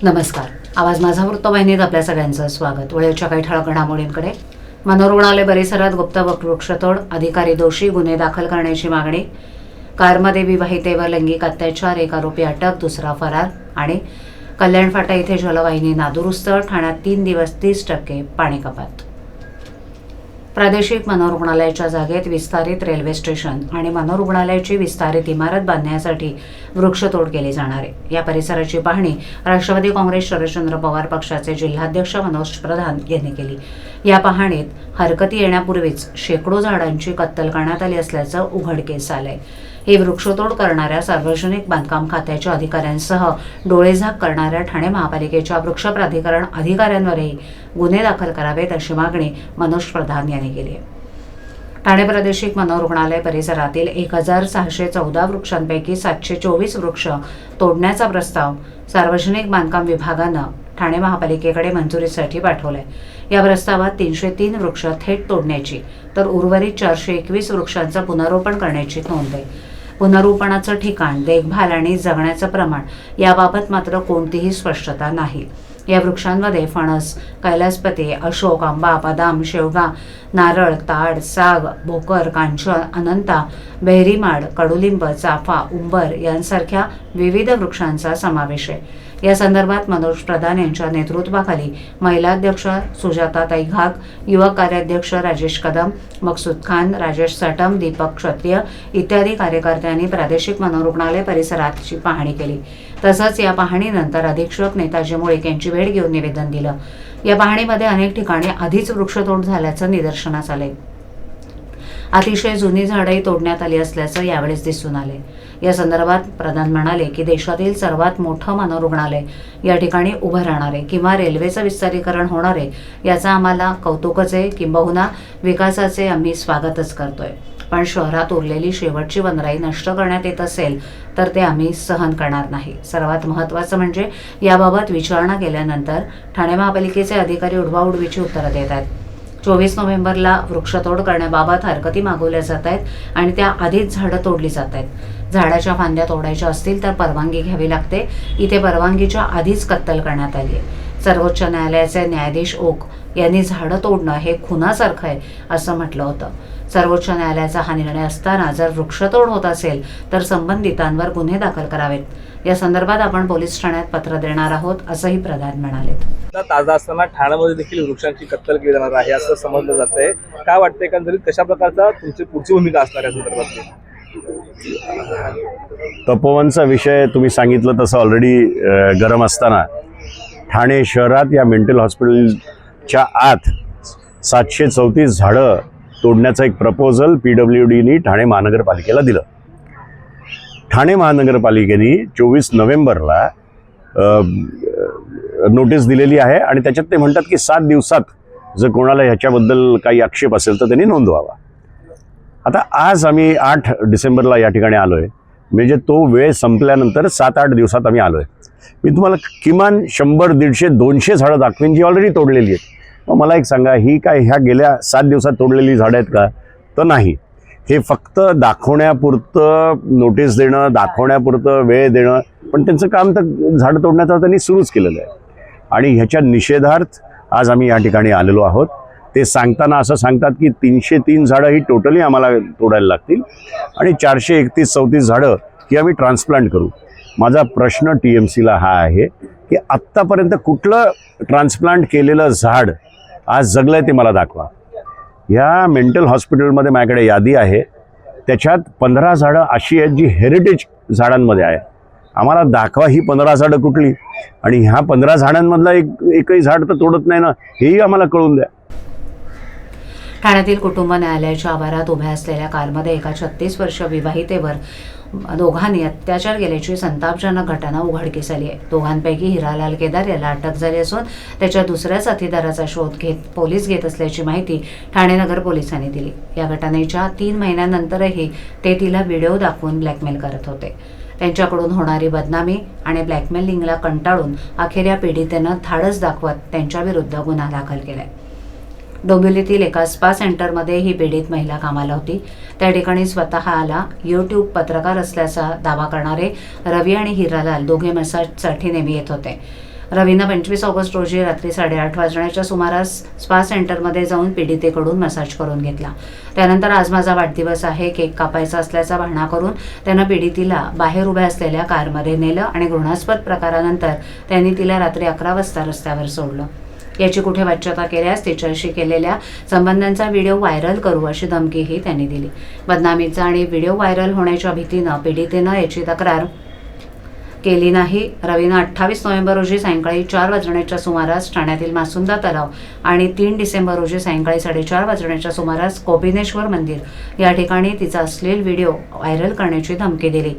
नमस्कार. आवाज माझा वृत्तवाहिनीत आपल्या सगळ्यांचं स्वागत. वेळेच्या काही ठळक घडामोडींकडे. मनोरुग्णालय परिसरात गुप्त वृक्षतोड, अधिकारी दोषी, गुन्हे दाखल करण्याची मागणी. कारमध्ये विवाहितेवर लैंगिक अत्याचार, एक आरोपी अटक, दुसरा फरार. आणि कल्याण फाटा इथे जलवाहिनी नादुरुस्त, ठाण्यात 3 दिवस 30% पाणी कपात. प्रादेशिक मनोरुग्णालयाच्या जागेत विस्तारित रेल्वे स्टेशन आणि मनोरुग्णालयाची विस्तारित इमारत बांधण्यासाठी वृक्षतोड केली जाणार आहे. या परिसराची पाहणी राष्ट्रवादी काँग्रेस शरदचंद्र पवार पक्षाचे जिल्हाध्यक्ष मनोज प्रधान यांनी केली. या पाहणीत हरकती येण्यापूर्वीच शेकडो झाडांची कत्तल करण्यात आली असल्याचं उघडकीस आलंय. ही वृक्षतोड करणाऱ्या सार्वजनिक बांधकाम खात्याच्या अधिकाऱ्यांसह डोळेझाक करणाऱ्या ठाणे महापालिकेच्या वृक्ष प्राधिकरण अधिकाऱ्यांवरही गुन्हे दाखल करावेत अशी मागणी मनोज प्रधान यांनी केली आहे. ठाणे प्रादेशिक मनोरुग्णालय परिसरातील 1614 वृक्षांपैकी 724 वृक्ष तोडण्याचा प्रस्ताव सार्वजनिक बांधकाम विभागानं ठाणे महापालिकेकडे मंजुरीसाठी पाठवलाय. या प्रस्तावात 303 वृक्ष थेट तोडण्याची तर उर्वरित 421 वृक्षांचं पुनरोपण करण्याची नोंद आहे. पुनरोपणाचं ठिकाण, देखभाल आणि जगण्याचं प्रमाण याबाबत मात्र कोणतीही स्पष्टता नाही. या वृक्षांमध्ये फणस, कैलासपती, अशोक, आंबा, बदाम, शेवगा, नारळ, ताड, साग, भोकर, कांचन, अनंता, बेहरीमाड, कडुलिंब, चाफा, उंबर यांसारख्या विविध वृक्षांचा समावेश आहे. या संदर्भात मनोज प्रधान यांच्या नेतृत्वाखाली महिलाध्यक्ष सुजाताताई घाग, युवक कार्याध्यक्ष राजेश कदम, मकसूद खान, राजेश साटम, दीपक क्षत्रिय इत्यादी कार्यकर्त्यांनी प्रादेशिक मनोरुग्णालय परिसराची पाहणी केली. तसंच या पाहणीनंतर अधीक्षक नेताजी मुळीक यांची भेट घेऊन निवेदन दिलं. या पाहणीमध्ये अनेक ठिकाणी आधीच वृक्षतोड झाल्याचं निदर्शनास आले. अतिशय जुनी झाडंही तोडण्यात आली असल्याचं यावेळेस दिसून आले. या संदर्भात प्रधान म्हणाले की देशातील सर्वात मोठं मनोरुग्णालय या ठिकाणी उभं राहणार आहे किंवा रेल्वेचं विस्तारीकरण होणार आहे याचा आम्हाला कौतुकच आहे, किंबहुना विकासाचे आम्ही स्वागतच करतोय. पण शहरात उरलेली शेवटची वनराई नष्ट करण्यात येत असेल तर ते आम्ही सहन करणार नाही. सर्वात महत्त्वाचं म्हणजे याबाबत विचारणा केल्यानंतर ठाणे महापालिकेचे अधिकारी उडवाउडवीची उत्तरं देत आहेत. 24 नोव्हेंबरला वृक्षतोड करण्याबाबत हरकती मागवल्या जात आहेत आणि त्या आधीच झाडं तोडली जात आहेत. झाडाच्या फांद्या तोडायच्या असतील तर परवानगी घ्यावी लागते. इथे परवानगीच्या आधीच कत्तल करण्यात आली आहे. सर्वोच्च न्यायालयाचे न्यायाधीश ओक यांनी झाडं तोडणं हे खुनासारखं आहे असं म्हटलं होतं. सर्वोच्च न्यायालयाचा हा निर्णय असताना जर वृक्षतोड होत असेल तर संबंधितांवर गुन्हे दाखल करावेत. या संदर्भात आपण पोलीस ठाण्यात पत्र देणार आहोत असंही प्रधान म्हणाले. ताजा असताना ठाण्यामध्ये देखील वृक्षांची कत्तल केली जाणार आहे असं समजलं जात आहे. काय वाटतं एकंदरीत कशा प्रकारचा तुमची पुढची भूमिका असणार आहे संदर्भात? तपोवनचा विषय तुम्ही सांगितलं तसं ऑलरेडी गरम असताना ठाणे शहरात या मेंटल हॉस्पिटलच्या आत 734 झाडं तोडण्याचं एक प्रपोजल PWDनी ठाणे महानगरपालिकेला दिलं. ठाणे महानगरपालिकेने 24 नोव्हेंबरला नोटीस दिलेली आहे आणि त्याच्यात ते म्हणतात की 7 दिवसात जर कोणाला ह्याच्याबद्दल काही आक्षेप असेल तर त्यांनी नोंदवावा. आता आज आम्ही 8 डिसेंबरला या ठिकाणी आलो आहे, म्हणजे तो वेळ संपल्यानंतर 7-8 दिवसात आम्ही आलो आहे. मी तुम्हाला किमान 100, 150, 200 झाडं दाखवीन जी ऑलरेडी तोडलेली आहेत. मग मला एक सांगा, ही काय ह्या गेल्या 7 दिवसात तोडलेली झाडं आहेत का? तर नाही. हे फक्त दाखवण्यापुरतं नोटीस देणं, दाखवण्यापुरतं वेळ देणं, पण त्यांचं काम तर झाडं तोडण्याचं त्यांनी सुरूच केलेलं आहे. आणि ह्याच्या निषेधार्थ आज आम्ही या ठिकाणी आलेलो आहोत. ते सांगताना असं सांगतात की 303 झाडं ही टोटली आम्हाला तोडायला लागतील आणि 431-34 झाडं ही आम्ही ट्रान्सप्लांट करू. माझा प्रश्न TMCला हा आहे की आत्तापर्यंत कुठलं ट्रान्सप्लांट केलेलं झाड आज जगलं आहे ते मला दाखवा. ह्या मेंटल हॉस्पिटलमध्ये माझ्याकडे यादी आहे, त्याच्यात 15 झाडं अशी आहेत जी हेरिटेज झाडांमध्ये आहे. आम्हाला दाखवा ही 15 झाडं कुठली, आणि ह्या 15 झाडांमधला एकही झाड तर तोडत नाही ना, हेही आम्हाला कळून द्या. ठाण्यातील कुटुंब न्यायालयाच्या आवारात उभ्या असलेल्या कारमध्ये एका 36 वर्षीय विवाहितेवर दोघांनी अत्याचार केल्याची संतापजनक घटना उघडकीस आली आहे. दोघांपैकी हिरालाल केदार याला अटक झाली असून त्याच्या दुसऱ्या साथीदाराचा शोध पोलीस घेत असल्याची माहिती ठाणे नगर पोलिसांनी दिली. या घटनेच्या 3 महिन्यानंतरही ते तिला व्हिडिओ दाखवून ब्लॅकमेल करत होते. त्यांच्याकडून होणारी बदनामी आणि ब्लॅकमेलिंगला कंटाळून अखेर या पीडितेनं धाडस दाखवत त्यांच्याविरुद्ध गुन्हा दाखल केलाय. डोंबिवलीतील एका स्पा सेंटरमध्ये ही पीडित महिला कामाला होती. त्या ठिकाणी स्वतःला यूट्यूब पत्रकार असल्याचा दावा करणारे रवी आणि हिरालाल दोघे मसाजसाठी नेहमी येत होते. रवीनं 25 ऑगस्ट रोजी रात्री 8:30 वाजण्याच्या सुमारास स्पा सेंटरमध्ये जाऊन पीडितेकडून मसाज करून घेतला. त्यानंतर आज माझा वाढदिवस आहे, केक कापायचा असल्याचा बहाणा करून त्यानं पीडितीला बाहेर उभ्या असलेल्या कारमध्ये नेलं आणि घृणास्पद प्रकारानंतर त्यांनी तिला रात्री 11 वाजता रस्त्यावर सोडलं. याची कुठे वाच्यता केल्यास तिच्याशी केलेल्या संबंधांचा व्हिडिओ व्हायरल करू अशी धमकीही त्यांनी दिली. बदनामीचा आणि व्हिडिओ व्हायरल होण्याच्या भीतीनं पीडितेनं याची तक्रार केली नाही. रवीनं 28 नोव्हेंबर रोजी सायंकाळी 4 वाजण्याच्या सुमारास ठाण्यातील मासुंदा तलाव आणि 3 डिसेंबर रोजी सायंकाळी 4:30 वाजण्याच्या सुमारास कोपिनेश्वर मंदिर या ठिकाणी तिचा अश्लील व्हिडिओ व्हायरल करण्याची धमकी दिली.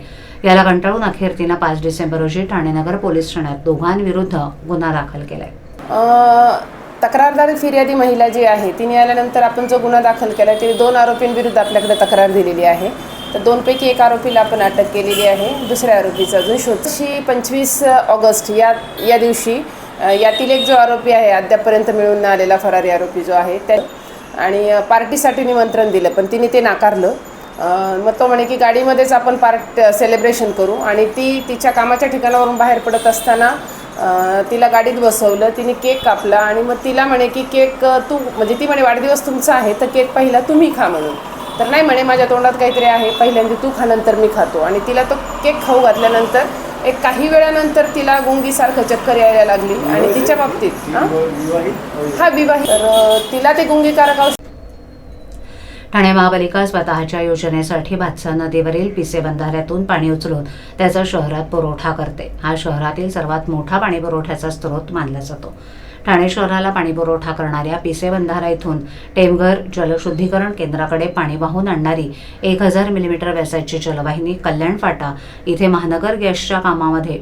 याला कंटाळून अखेर तिनं 5 डिसेंबर रोजी ठाणे नगर पोलीस ठाण्यात दोघांविरुद्ध गुन्हा दाखल केलाय. तक्रारदार फिर्यादी महिला जी आहे तिने आल्यानंतर आपण जो गुन्हा दाखल केला तिने 2 आरोपींविरुद्ध आपल्याकडे तक्रार दिलेली आहे. तर 2 पैकी 1 आरोपीला आपण अटक केलेली आहे. दुसऱ्या आरोपीचा अजून शोध. 25 ऑगस्ट या दिवशी यातील एक जो आरोपी आहे अद्यापपर्यंत मिळून न आलेला फरारी आरोपी जो आहे त्या आणि पार्टीसाठी निमंत्रण दिलं पण तिने ते नाकारलं. मग तो म्हणे की गाडीमध्येच आपण सेलिब्रेशन करू आणि ती तिच्या कामाच्या ठिकाणावरून बाहेर पडत असताना तिला गाडीत बसवलं. तिने केक कापला आणि मग तिला म्हणे की केक तू म्हणजे ती म्हणे वाढदिवस तुमचा आहे तर केक पहिला तुम्ही खा म्हणून. तर नाही म्हणे माझ्या तोंडात काहीतरी आहे, पहिल्यांदा तू खा नंतर मी खातो. आणि तिला तो केक खाऊ घातल्यानंतर एक काही वेळानंतर तिला गुंगीसारखं चक्कर यायला लागली आणि तिच्या बाबतीत हा विवाहित तर तिला ते गुंगीकारक ठाणे महापालिका स्वतःच्या योजनेसाठी भातसा नदीवरील पिसे बंधाऱ्यातून पाणी उचलून त्याचा शहरात पुरवठा करते. हा शहरातील सर्वात मोठा पाणी पुरवठ्याचा स्रोत मानला जातो. ठाणे शहराला पाणी पुरवठा करणाऱ्या पिसे बंधारा इथून टेमघर जलशुद्धीकरण केंद्राकडे पाणी वाहून आणणारी 1000 मिलीमीटर व्यासाची जलवाहिनी कल्याण फाटा इथे महानगर गॅसच्या कामामध्ये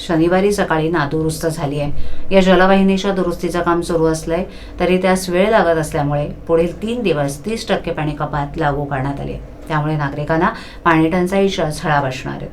शनिवारी सकाळी नादुरुस्त झाली आहे. या जलवाहिनीच्या दुरुस्तीचं काम सुरू असलंय तरी त्यास वेळ लागत असल्यामुळे पुढील 3 दिवस 30% पाणी कपात लागू करण्यात आली आहे. त्यामुळे नागरिकांना पाणी टंचाईच्या झळा बसणार आहेत.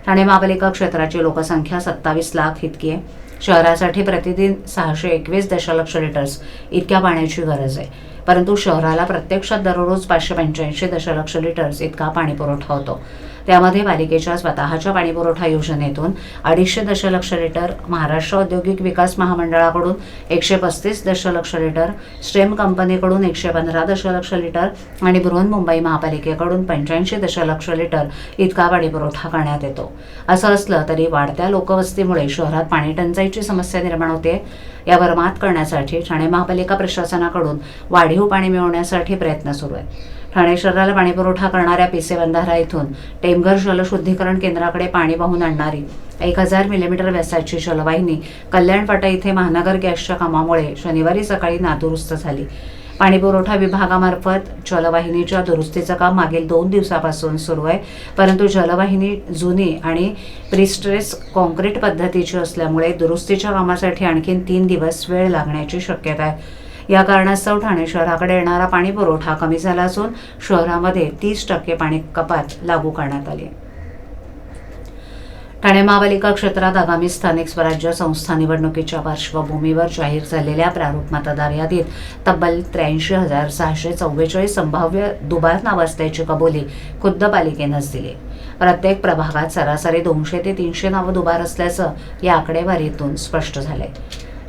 ठाणे महापालिका क्षेत्राची लोकसंख्या 27 लाख इतकी आहे. शहरासाठी प्रतिदिन 621 दशलक्ष लिटर्स इतक्या पाण्याची गरज आहे. परंतु शहराला प्रत्यक्षात दररोज 585 दशलक्ष लिटर्स इतका पाणी पुरवठा होतो. त्यामध्ये पालिकेच्या स्वतःच्या पाणीपुरवठा योजनेतून 250 दशलक्ष लिटर, महाराष्ट्र औद्योगिक विकास महामंडळाकडून 135 दशलक्ष लिटर, स्टेम कंपनीकडून 115 दशलक्ष लिटर आणि बृहन्मुंबई महापालिकेकडून 85 दशलक्ष लिटर इतका पाणीपुरवठा करण्यात येतो. असं असलं तरी वाढत्या लोकवस्तीमुळे शहरात पाणी टंचाईची समस्या निर्माण होते. यावर मात करण्यासाठी ठाणे महापालिका प्रशासनाकडून वाढीव पाणी मिळवण्यासाठी प्रयत्न सुरू आहेत. ठाणे शहराला पाणीपुरवठा करणाऱ्या पिसे बंधारा इथून टेमघर जलशुद्धीकरण केंद्राकडे पाणी वाहून आणणारी 1000 मिलीमीटर व्यासाची जलवाहिनी कल्याण फाटा इथे महानगर गॅसच्या कामामुळे शनिवारी सकाळी नादुरुस्त झाली. पाणीपुरवठा विभागामार्फत जलवाहिनीच्या दुरुस्तीचं काम मागील 2 दिवसापासून सुरू आहे. परंतु जलवाहिनी जुनी आणि प्रीस्ट्रेस कॉन्क्रीट पद्धतीची असल्यामुळे दुरुस्तीच्या कामासाठी आणखीन 3 दिवस वेळ लागण्याची शक्यता आहे. या कारणास्तव ठाणे शहराकडे येणारा पाणी पुरवठा कमी झाला असून शहरामध्ये 30% पाणी कपात लागू करण्यात आली आहे. ठाणे महापालिका क्षेत्रात आगामी स्थानिक स्वराज्य संस्था निवडणुकीच्या पार्श्वभूमीवर जाहीर झालेल्या प्रारूप मतदार यादीत तब्बल 83,644 संभाव्य दुबार नावं असल्याची कबुली खुद्द पालिकेनंच दिली. प्रत्येक प्रभागात सरासरी 200 ते 300 नावं दुबार असल्याचं या आकडेवारीतून स्पष्ट झालंय.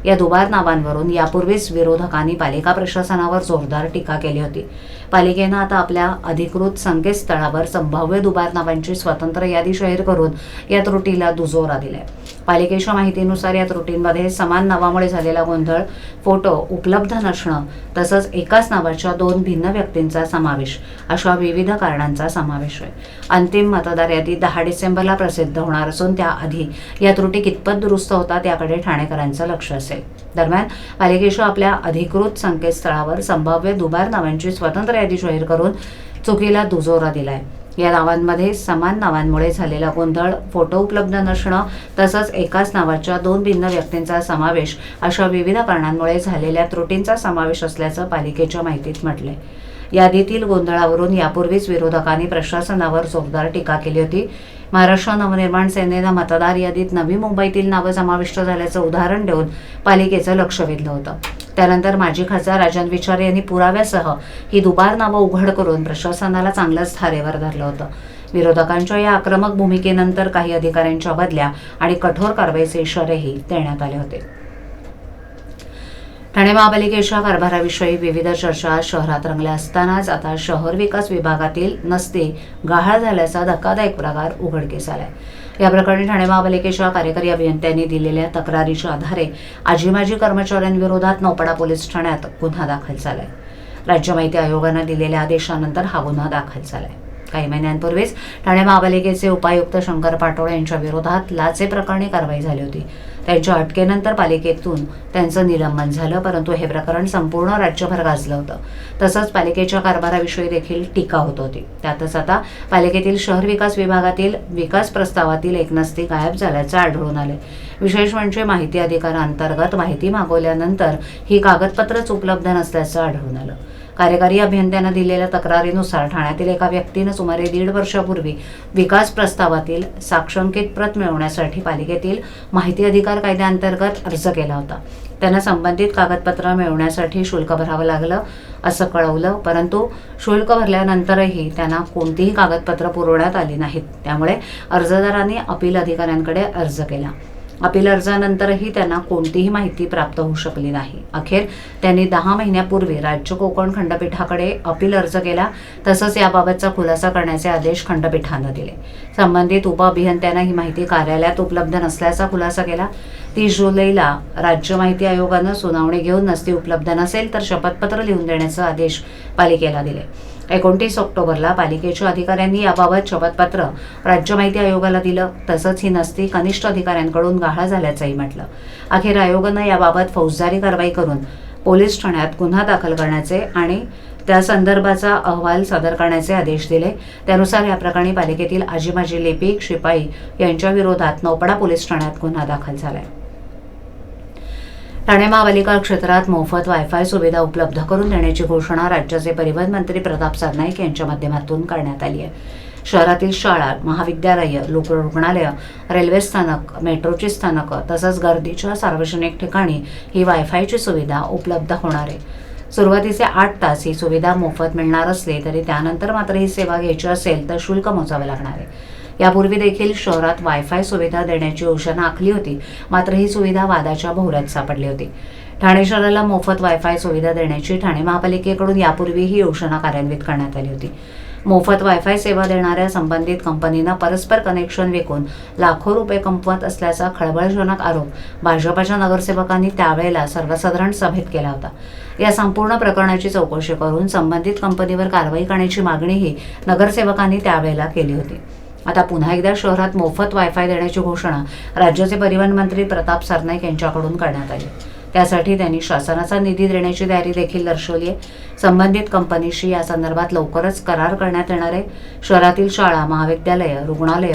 या दुबार नावांवरून यापूर्वीच विरोधकांनी पालिका प्रशासनावर जोरदार टीका केली होती. पालिकेनं आता आपल्या अधिकृत संकेतस्थळावर संभाव्य दुबार नावांची स्वतंत्र यादी जाहीर करून या त्रुटीला दुजोरा दिलाय. पालिकेच्या माहितीनुसार या त्रुटींमध्ये समान नावामुळे झालेला गोंधळ, फोटो उपलब्ध नसणं तसंच एकाच नावाच्या 2 भिन्न व्यक्तींचा समावेश अशा विविध कारणांचा समावेश आहे. अंतिम मतदार यादी 10 डिसेंबरला प्रसिद्ध होणार असून त्याआधी या त्रुटी कितपत दुरुस्त होतात याकडे ठाणेकरांचं लक्ष असेल. दरम्यान पालिकेच्या आपल्या अधिकृत संकेतस्थळावर संभाव्य दुबार नावांची स्वतंत्र यादी जाहीर करून चुकीला दुजोरा दिलाय. या नावांमध्ये समान नावांमुळे झालेला गोंधळ, फोटो उपलब्ध नसणं तसंच एकाच नावाच्या 2 भिन्न व्यक्तींचा समावेश अशा विविध कारणांमुळे झालेल्या त्रुटींचा समावेश असल्याचं पालिकेच्या माहितीत म्हटलंय. यादीतील गोंधळावरून यापूर्वीच विरोधकांनी प्रशासनावर जोरदार टीका केली होती. महाराष्ट्र नवनिर्माण सेनेनं मतदार यादीत नवी मुंबईतील नावं समाविष्ट झाल्याचं उदाहरण देऊन पालिकेचं लक्ष वेधलं होतं. त्यानंतर माजी खासदार राजन विचारे यांनी पुराव्यासह ही दुबार नावं उघड करून प्रशासनाला चांगलंच धारेवर धरलं होतं. विरोधकांच्या या आक्रमक भूमिकेनंतर काही अधिकाऱ्यांच्या बदल्या आणि कठोर कारवाईचे इशारेही देण्यात आले होते. ठाणे महापालिकेच्या कारभाराविषयी विविध चर्चा शहरात रंगल्या असतानाच आता शहर विकास विभागातील नसते गहाळ झाल्याचा धक्कादायक प्रकार उघडकीस आलाय. या प्रकरणी ठाणे महापालिकेच्या कार्यकारी अभियंत्यांनी दिलेल्या तक्रारीच्या आधारे आजी-माजी कर्मचाऱ्यांविरोधात नौपाडा पोलीस ठाण्यात गुन्हा दाखल झालाय. राज्य माहिती आयोगानं दिलेल्या आदेशानंतर हा गुन्हा दाखल झालाय. काही महिन्यांपूर्वीच ठाणे महापालिकेचे उपायुक्त शंकर पाटोळे यांच्या विरोधात लाचे प्रकरणी कारवाई झाली होती. त्यांच्या अटकेनंतर पालिकेतून त्यांचं निलंबन झालं, परंतु हे प्रकरण संपूर्ण राज्यभर गाजलं होतं. तसंच पालिकेच्या कारभाराविषयी देखील टीका होत होती. त्यातच आता पालिकेतील शहर विकास विभागातील विकास प्रस्तावातील एक नसती गायब झाल्याचं आढळून आले. विशेष म्हणजे माहिती अधिकारांतर्गत माहिती मागवल्यानंतर ही कागदपत्रच उपलब्ध नसल्याचं आढळून आलं. कार्यकारी अभियंत्यांना दिलेल्या तक्रारीनुसार ठाण्यातील एका व्यक्तीनं सुमारे 1.5 वर्षापूर्वी विकास प्रस्तावातील साक्षांकित प्रत मिळवण्यासाठी पालिकेतील माहिती अधिकार कायद्याअंतर्गत अर्ज केला होता. त्यांना संबंधित कागदपत्र मिळवण्यासाठी शुल्क भरावं लागलं असं कळवलं, परंतु शुल्क भरल्यानंतरही त्यांना कोणतीही कागदपत्र पुरवण्यात आली नाहीत. त्यामुळे अर्जदारांनी अपील अधिकाऱ्यांकडे अर्ज केला. अपील अर्जानंतरही त्यांना कोणतीही माहिती प्राप्त होऊ शकली नाही. अखेर त्यांनी 10 महिन्यापूर्वी राज्य कोकण खंडपीठाकडे अपील अर्ज केला. तसंच याबाबतचा खुलासा करण्याचे आदेश खंडपीठानं दिले. संबंधित उपअभियंत्यांना ही माहिती कार्यालयात उपलब्ध नसल्याचा खुलासा केला. 30 जुलैला राज्य माहिती आयोगानं सुनावणी घेऊन नसती उपलब्ध नसेल तर शपथपत्र लिहून देण्याचे आदेश पालिकेला दिले. 29 ऑक्टोबरला पालिकेच्या अधिकाऱ्यांनी याबाबत शपथपत्र राज्य माहिती आयोगाला दिलं. तसंच ही नसती कनिष्ठ अधिकाऱ्यांकडून गहाळ झाल्याचंही म्हटलं. अखेर आयोगानं याबाबत फौजदारी कारवाई करून पोलीस ठाण्यात गुन्हा दाखल करण्याचे आणि त्या संदर्भाचा अहवाल सादर करण्याचे आदेश दिले. त्यानुसार या प्रकरणी पालिकेतील आजी-माजी लिपिक, शिपाई यांच्या विरोधात नौपाडा पोलीस ठाण्यात गुन्हा दाखल झालाय. ठाणे महापालिका क्षेत्रात मोफत वायफाय सुविधा उपलब्ध करून देण्याची घोषणा राज्याचे परिवहन मंत्री प्रताप सरनाईक यांच्या माध्यमातून करण्यात आली आहे. शहरातील शाळा, महाविद्यालय, रुग्णालय, रेल्वे स्थानक, मेट्रोची स्थानकं तसंच गर्दीच्या सार्वजनिक ठिकाणी ही वायफायची सुविधा उपलब्ध होणार आहे. सुरुवातीचे 8 तास ही सुविधा मोफत मिळणार असली तरी त्यानंतर मात्र ही सेवा घ्यायची असेल तर शुल्क मोजावे लागणार आहे. यापूर्वी देखील शहरात वायफाय सुविधा देण्याची योजना आखली होती, मात्र ही सुविधा वादाच्या भोवऱ्यात सापडली होती. ठाणे शहराला मोफत वायफाय सुविधा देण्याची ठाणे महापालिकेकडून यापूर्वी ही योजना कार्यान्वित करण्यात आली होती. मोफत वायफाय सेवा देणाऱ्या संबंधित कंपनीनं परस्पर कनेक्शन विकून लाखो रुपये कमवत असल्याचा खळबळजनक आरोप भाजपाच्या नगरसेवकांनी त्यावेळेला सर्वसाधारण सभेत केला होता. या संपूर्ण प्रकरणाची चौकशी करून संबंधित कंपनीवर कारवाई करण्याची मागणीही नगरसेवकांनी त्यावेळेला केली होती. आता पुन्हा एकदा शहरात मोफत वायफाय देण्याची घोषणा राज्याचे परिवहन मंत्री प्रताप सरनाईक यांच्याकडून करण्यात आली. त्यासाठी त्यांनी शासनाचा निधी देण्याची तयारी देखील दर्शवली आहे. संबंधित कंपनीशी या संदर्भात लवकरच करार करण्यात येणार आहे. शहरातील शाळा, महाविद्यालय, रुग्णालय,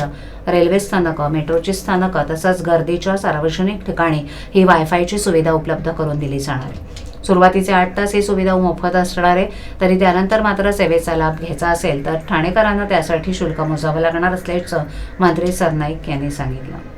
रेल्वे स्थानकं, मेट्रोची स्थानकं तसंच गर्दीच्या सार्वजनिक ठिकाणी ही वायफायची सुविधा उपलब्ध करून दिली जाणार आहे. सुरुवातीचे 8 तास ही सुविधा मोफत असणार आहे, तरी त्यानंतर मात्र सेवेचा लाभ घ्यायचा असेल तर ठाणेकरांना त्यासाठी शुल्क मोजावं लागणार असल्याचं मंत्री सरनाईक यांनी सांगितलं.